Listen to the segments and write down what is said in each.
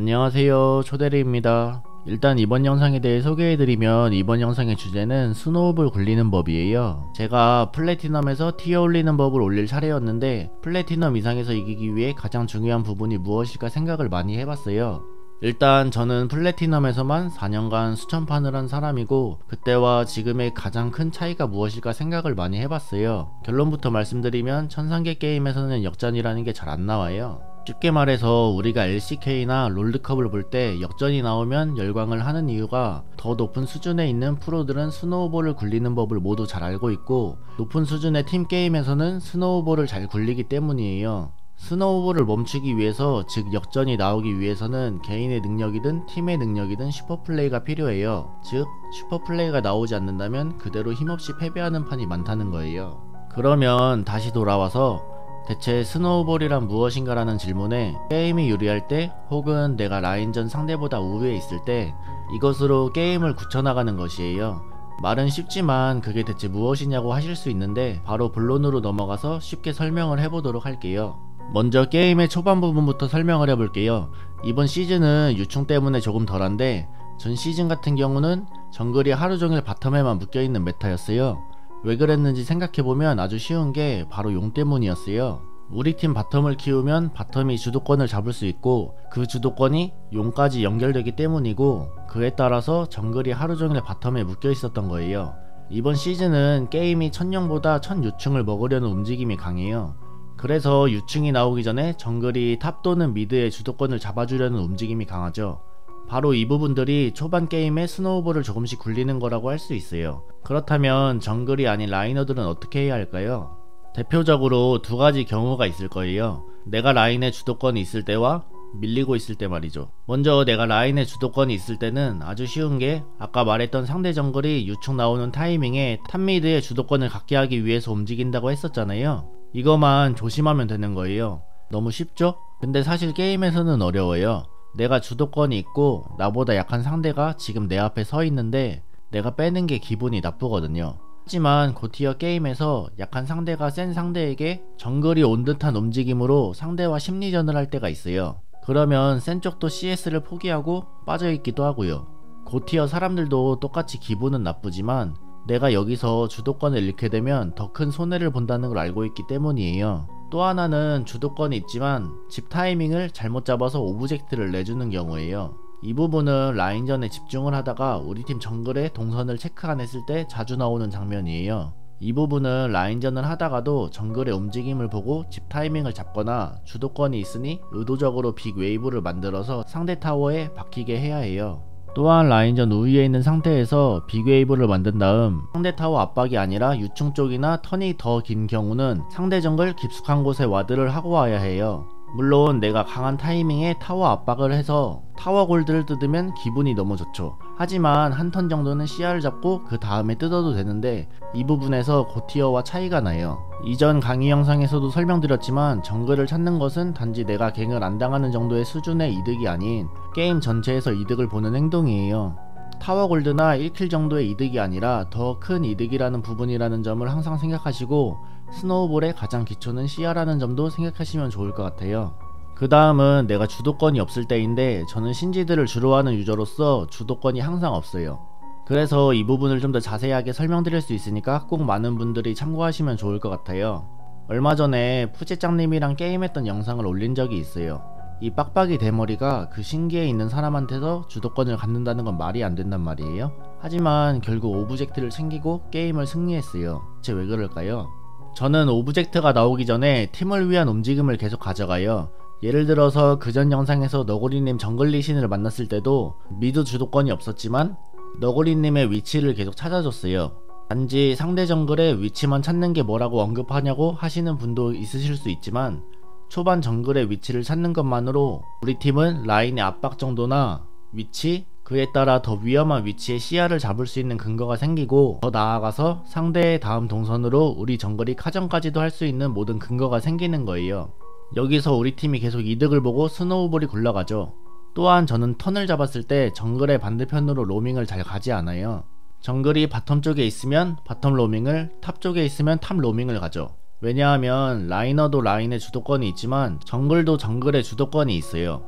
안녕하세요, 초대리입니다. 일단 이번 영상에 대해 소개해드리면, 이번 영상의 주제는 스노우볼 굴리는 법이에요. 제가 플래티넘에서 티어 올리는 법을 올릴 차례였는데, 플래티넘 이상에서 이기기 위해 가장 중요한 부분이 무엇일까 생각을 많이 해봤어요. 일단 저는 플래티넘에서만 4년간 수천판을 한 사람이고, 그때와 지금의 가장 큰 차이가 무엇일까 생각을 많이 해봤어요. 결론부터 말씀드리면 천상계 게임에서는 역전이라는 게 잘 안 나와요. 쉽게 말해서 우리가 LCK나 롤드컵을 볼 때 역전이 나오면 열광을 하는 이유가, 더 높은 수준에 있는 프로들은 스노우볼을 굴리는 법을 모두 잘 알고 있고, 높은 수준의 팀게임에서는 스노우볼을 잘 굴리기 때문이에요. 스노우볼을 멈추기 위해서, 즉 역전이 나오기 위해서는 개인의 능력이든 팀의 능력이든 슈퍼플레이가 필요해요. 즉 슈퍼플레이가 나오지 않는다면 그대로 힘없이 패배하는 판이 많다는 거예요. 그러면 다시 돌아와서 대체 스노우볼이란 무엇인가 라는 질문에, 게임이 유리할 때 혹은 내가 라인전 상대보다 우위에 있을 때 이것으로 게임을 굳혀나가는 것이에요. 말은 쉽지만 그게 대체 무엇이냐고 하실 수 있는데, 바로 본론으로 넘어가서 쉽게 설명을 해보도록 할게요. 먼저 게임의 초반 부분부터 설명을 해볼게요. 이번 시즌은 유충 때문에 조금 덜한데, 전 시즌 같은 경우는 정글이 하루종일 바텀에만 묶여있는 메타였어요. 왜 그랬는지 생각해보면 아주 쉬운 게 바로 용 때문이었어요. 우리 팀 바텀을 키우면 바텀이 주도권을 잡을 수 있고, 그 주도권이 용까지 연결되기 때문이고, 그에 따라서 정글이 하루종일 바텀에 묶여 있었던 거예요. 이번 시즌은 게임이 1000용보다 1000유충을 먹으려는 움직임이 강해요. 그래서 유충이 나오기 전에 정글이 탑 또는 미드의 주도권을 잡아주려는 움직임이 강하죠. 바로 이 부분들이 초반 게임에 스노우볼을 조금씩 굴리는 거라고 할 수 있어요. 그렇다면 정글이 아닌 라이너들은 어떻게 해야 할까요? 대표적으로 두 가지 경우가 있을 거예요. 내가 라인의 주도권이 있을 때와 밀리고 있을 때 말이죠. 먼저 내가 라인의 주도권이 있을 때는 아주 쉬운 게, 아까 말했던 상대 정글이 유충 나오는 타이밍에 탑미드의 주도권을 갖게 하기 위해서 움직인다고 했었잖아요. 이거만 조심하면 되는 거예요. 너무 쉽죠? 근데 사실 게임에서는 어려워요. 내가 주도권이 있고 나보다 약한 상대가 지금 내 앞에 서 있는데 내가 빼는 게 기분이 나쁘거든요. 하지만 고티어 게임에서 약한 상대가 센 상대에게 정글이 온 듯한 움직임으로 상대와 심리전을 할 때가 있어요. 그러면 센 쪽도 CS를 포기하고 빠져있기도 하고요. 고티어 사람들도 똑같이 기분은 나쁘지만, 내가 여기서 주도권을 잃게 되면 더 큰 손해를 본다는 걸 알고 있기 때문이에요. 또 하나는 주도권이 있지만 집 타이밍을 잘못 잡아서 오브젝트를 내주는 경우예요. 이 부분은 라인전에 집중을 하다가 우리 팀 정글의 동선을 체크 안 했을 때 자주 나오는 장면이에요. 이 부분은 라인전을 하다가도 정글의 움직임을 보고 집 타이밍을 잡거나, 주도권이 있으니 의도적으로 빅 웨이브를 만들어서 상대 타워에 박히게 해야 해요. 또한 라인전 우위에 있는 상태에서 빅웨이브를 만든 다음 상대 타워 압박이 아니라 유충 쪽이나 턴이 더 긴 경우는 상대 정글 깊숙한 곳에 와드를 하고 와야 해요. 물론 내가 강한 타이밍에 타워 압박을 해서 타워 골드를 뜯으면 기분이 너무 좋죠. 하지만 한 턴 정도는 시야를 잡고 그 다음에 뜯어도 되는데, 이 부분에서 고티어와 차이가 나요. 이전 강의 영상에서도 설명드렸지만, 정글을 찾는 것은 단지 내가 갱을 안 당하는 정도의 수준의 이득이 아닌 게임 전체에서 이득을 보는 행동이에요. 타워 골드나 1킬 정도의 이득이 아니라 더 큰 이득이라는 부분이라는 점을 항상 생각하시고, 스노우볼의 가장 기초는 시야라는 점도 생각하시면 좋을 것 같아요. 그 다음은 내가 주도권이 없을 때인데, 저는 신지드를 주로 하는 유저로서 주도권이 항상 없어요. 그래서 이 부분을 좀 더 자세하게 설명드릴 수 있으니까 꼭 많은 분들이 참고하시면 좋을 것 같아요. 얼마 전에 푸제짱님이랑 게임했던 영상을 올린 적이 있어요. 이 빡빡이 대머리가 그 신기에 있는 사람한테서 주도권을 갖는다는 건 말이 안 된단 말이에요. 하지만 결국 오브젝트를 챙기고 게임을 승리했어요. 대체 왜 그럴까요? 저는 오브젝트가 나오기 전에 팀을 위한 움직임을 계속 가져가요. 예를 들어서 그전 영상에서 너구리님 정글리신을 만났을 때도 미드 주도권이 없었지만 너구리님의 위치를 계속 찾아줬어요. 단지 상대 정글의 위치만 찾는 게 뭐라고 언급하냐고 하시는 분도 있으실 수 있지만, 초반 정글의 위치를 찾는 것만으로 우리 팀은 라인의 압박 정도나 위치, 그에 따라 더 위험한 위치에 시야를 잡을 수 있는 근거가 생기고, 더 나아가서 상대의 다음 동선으로 우리 정글이 카정까지도 할 수 있는 모든 근거가 생기는 거예요. 여기서 우리 팀이 계속 이득을 보고 스노우볼이 굴러가죠. 또한 저는 턴을 잡았을 때 정글의 반대편으로 로밍을 잘 가지 않아요. 정글이 바텀 쪽에 있으면 바텀 로밍을, 탑 쪽에 있으면 탑 로밍을 가죠. 왜냐하면 라이너도 라인의 주도권이 있지만 정글도 정글의 주도권이 있어요.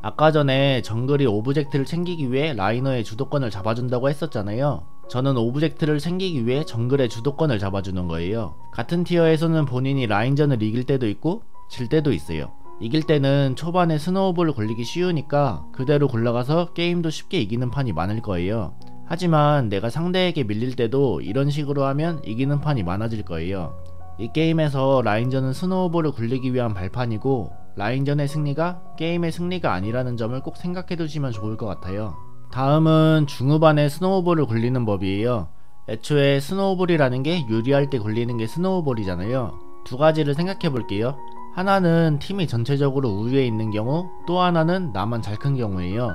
아까 전에 정글이 오브젝트를 챙기기 위해 라이너의 주도권을 잡아준다고 했었잖아요. 저는 오브젝트를 챙기기 위해 정글의 주도권을 잡아주는 거예요. 같은 티어에서는 본인이 라인전을 이길 때도 있고 질 때도 있어요. 이길 때는 초반에 스노우볼을 굴리기 쉬우니까 그대로 굴러가서 게임도 쉽게 이기는 판이 많을 거예요. 하지만 내가 상대에게 밀릴 때도 이런 식으로 하면 이기는 판이 많아질 거예요. 이 게임에서 라인전은 스노우볼을 굴리기 위한 발판이고 라인전의 승리가 게임의 승리가 아니라는 점을 꼭 생각해 두시면 좋을 것 같아요. 다음은 중후반에 스노우볼을 굴리는 법이에요. 애초에 스노우볼이라는 게 유리할 때 굴리는 게 스노우볼이잖아요. 두 가지를 생각해 볼게요. 하나는 팀이 전체적으로 우위에 있는 경우, 또 하나는 나만 잘 큰 경우예요.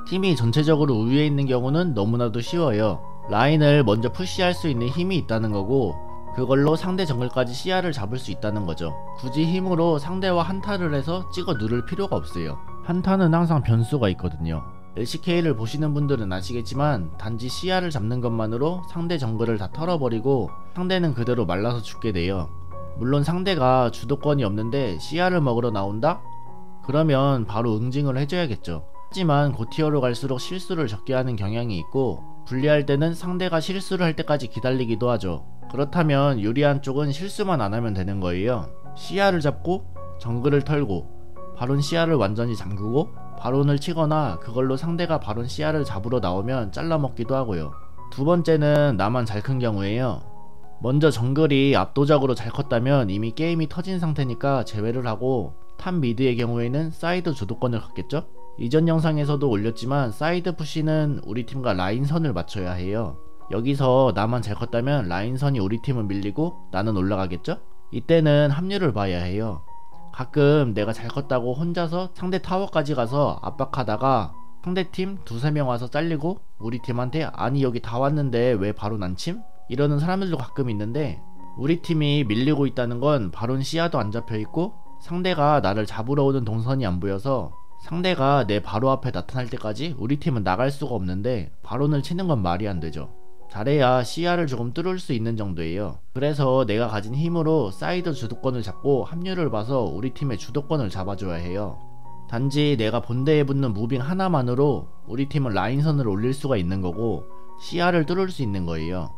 팀이 전체적으로 우위에 있는 경우는 너무나도 쉬워요. 라인을 먼저 푸시할 수 있는 힘이 있다는 거고 그걸로 상대 정글까지 시야를 잡을 수 있다는 거죠. 굳이 힘으로 상대와 한타를 해서 찍어 누를 필요가 없어요. 한타는 항상 변수가 있거든요. LCK를 보시는 분들은 아시겠지만 단지 시야를 잡는 것만으로 상대 정글을 다 털어버리고 상대는 그대로 말라서 죽게 돼요. 물론 상대가 주도권이 없는데 시야를 먹으러 나온다? 그러면 바로 응징을 해줘야겠죠. 하지만 고티어로 갈수록 실수를 적게 하는 경향이 있고 불리할 때는 상대가 실수를 할 때까지 기다리기도 하죠. 그렇다면 유리한 쪽은 실수만 안 하면 되는 거예요. 시야를 잡고 정글을 털고 바론 시야를 완전히 잠그고 바론을 치거나 그걸로 상대가 바론 시야를 잡으러 나오면 잘라먹기도 하고요. 두 번째는 나만 잘 큰 경우에요. 먼저 정글이 압도적으로 잘 컸다면 이미 게임이 터진 상태니까 제외를 하고 탑 미드의 경우에는 사이드 주도권을 갖겠죠? 이전 영상에서도 올렸지만 사이드 푸시는 우리 팀과 라인선을 맞춰야 해요. 여기서 나만 잘 컸다면 라인선이 우리 팀을 밀리고 나는 올라가겠죠? 이때는 합류를 봐야 해요. 가끔 내가 잘 컸다고 혼자서 상대 타워까지 가서 압박하다가 상대팀 두세 명 와서 잘리고 우리 팀한테 아니 여기 다 왔는데 왜 바로 난 침? 이러는 사람들도 가끔 있는데 우리 팀이 밀리고 있다는 건 바론 시야도 안 잡혀있고 상대가 나를 잡으러 오는 동선이 안 보여서 상대가 내 바로 앞에 나타날 때까지 우리 팀은 나갈 수가 없는데 바론을 치는 건 말이 안 되죠. 잘해야 시야를 조금 뚫을 수 있는 정도예요. 그래서 내가 가진 힘으로 사이드 주도권을 잡고 합류를 봐서 우리 팀의 주도권을 잡아줘야 해요. 단지 내가 본대에 붙는 무빙 하나만으로 우리 팀은 라인선을 올릴 수가 있는 거고 시야를 뚫을 수 있는 거예요.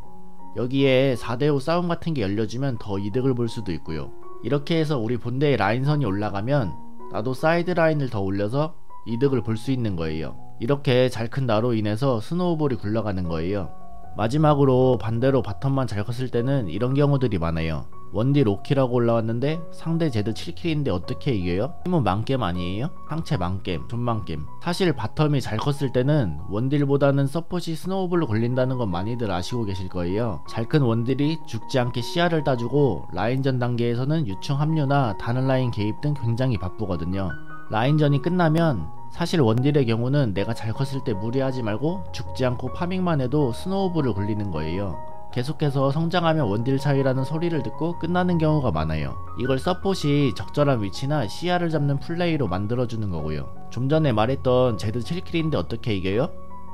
여기에 4대5 싸움 같은 게 열려지면 더 이득을 볼 수도 있고요. 이렇게 해서 우리 본대의 라인선이 올라가면 나도 사이드 라인을 더 올려서 이득을 볼 수 있는 거예요. 이렇게 잘 큰 나로 인해서 스노우볼이 굴러가는 거예요. 마지막으로 반대로 바텀만 잘 컸을 때는 이런 경우들이 많아요. 원딜 5킬하고 올라왔는데 상대 제드 7킬인데 어떻게 이겨요? 힘은 만겜 아니에요? 상체 만겜, 존만겜. 사실 바텀이 잘 컸을 때는 원딜보다는 서폿이 스노우볼로 걸린다는 건 많이들 아시고 계실 거예요. 잘 큰 원딜이 죽지 않게 시야를 따주고 라인전 단계에서는 유충 합류나 다른 라인 개입 등 굉장히 바쁘거든요. 라인전이 끝나면 사실 원딜의 경우는 내가 잘 컸을 때 무리하지 말고 죽지 않고 파밍만 해도 스노우볼을 굴리는 거예요. 계속해서 성장하면 원딜 차이라는 소리를 듣고 끝나는 경우가 많아요. 이걸 서폿이 적절한 위치나 시야를 잡는 플레이로 만들어주는 거고요. 좀 전에 말했던 제드 7킬인데 어떻게 이겨요?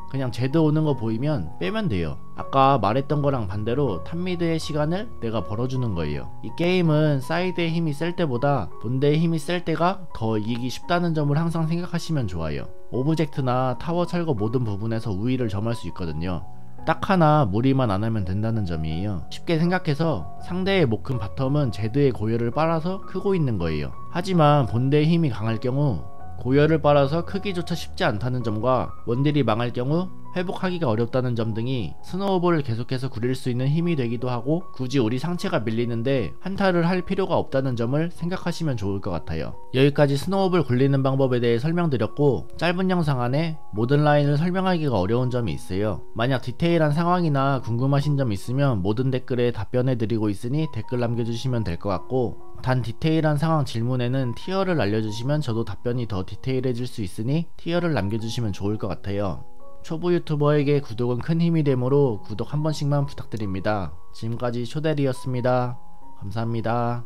그냥 제드 오는 거 보이면 빼면 돼요. 아까 말했던 거랑 반대로 탑미드의 시간을 내가 벌어주는 거예요. 이 게임은 사이드의 힘이 셀 때보다 본대의 힘이 셀 때가 더 이기기 쉽다는 점을 항상 생각하시면 좋아요. 오브젝트나 타워 철거 모든 부분에서 우위를 점할 수 있거든요. 딱 하나 무리만 안 하면 된다는 점이에요. 쉽게 생각해서 상대의 못 큰 바텀은 제드의 고열을 빨아서 크고 있는 거예요. 하지만 본대의 힘이 강할 경우 고열을 빨아서 크기조차 쉽지 않다는 점과 원딜이 망할 경우 회복하기가 어렵다는 점 등이 스노우볼을 계속해서 굴릴 수 있는 힘이 되기도 하고 굳이 우리 상체가 밀리는데 한타를 할 필요가 없다는 점을 생각하시면 좋을 것 같아요. 여기까지 스노우볼 굴리는 방법에 대해 설명드렸고 짧은 영상 안에 모든 라인을 설명하기가 어려운 점이 있어요. 만약 디테일한 상황이나 궁금하신 점 있으면 모든 댓글에 답변해드리고 있으니 댓글 남겨주시면 될 것 같고 단 디테일한 상황 질문에는 티어를 알려주시면 저도 답변이 더 디테일해질 수 있으니 티어를 남겨주시면 좋을 것 같아요. 초보 유튜버에게 구독은 큰 힘이 되므로 구독 한 번씩만 부탁드립니다. 지금까지 초대리였습니다. 감사합니다.